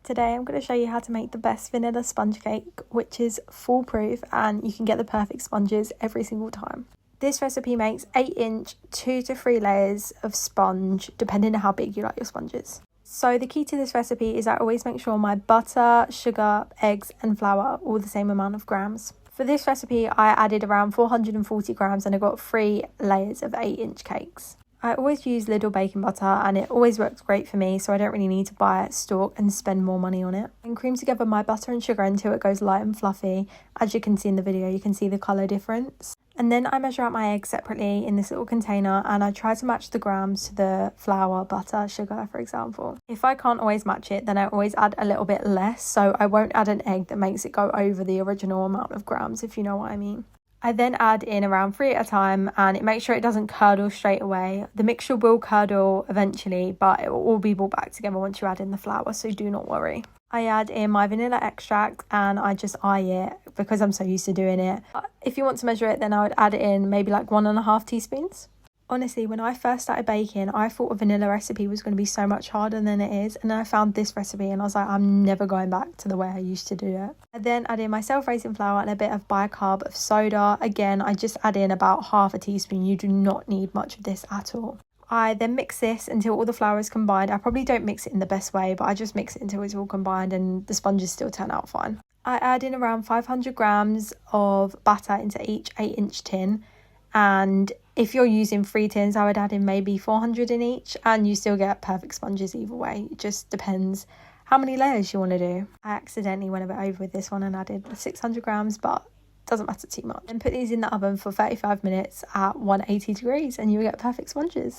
Today I'm going to show you how to make the best vanilla sponge cake, which is foolproof and you can get the perfect sponges every single time. This recipe makes 8-inch 2 to 3 layers of sponge, depending on how big you like your sponges. So the key to this recipe is I always make sure my butter, sugar, eggs and flour are all the same amount of grams. For this recipe I added around 440 grams and I got 3 layers of 8-inch cakes. I always use Lidl baking butter and it always works great for me, so I don't really need to buy it stock and spend more money on it. And cream together my butter and sugar until it goes light and fluffy. As you can see in the video, you can see the colour difference. And then I measure out my eggs separately in this little container and I try to match the grams to the flour, butter, sugar, for example. If I can't always match it, then I always add a little bit less, so I won't add an egg that makes it go over the original amount of grams, if you know what I mean. I then add in around 3 at a time and it makes sure it doesn't curdle straight away. The mixture will curdle eventually, but it will all be brought back together once you add in the flour, so do not worry. I add in my vanilla extract and I just eye it because I'm so used to doing it. If you want to measure it, then I would add it in maybe like 1.5 teaspoons. Honestly, when I first started baking, I thought a vanilla recipe was going to be so much harder than it is. And then I found this recipe and I was like, I'm never going back to the way I used to do it. I then add in my self-raising flour and a bit of bicarb of soda. Again, I just add in about 1/2 teaspoon. You do not need much of this at all. I then mix this until all the flour is combined. I probably don't mix it in the best way, but I just mix it until it's all combined and the sponges still turn out fine. I add in around 500 grams of batter into each 8-inch tin. And if you're using 3 tins, I would add in maybe 400 in each and you still get perfect sponges either way. It just depends how many layers you want to do. I accidentally went a bit over with this one and added 600 grams, but doesn't matter too much. And put these in the oven for 35 minutes at 180 degrees and you will get perfect sponges.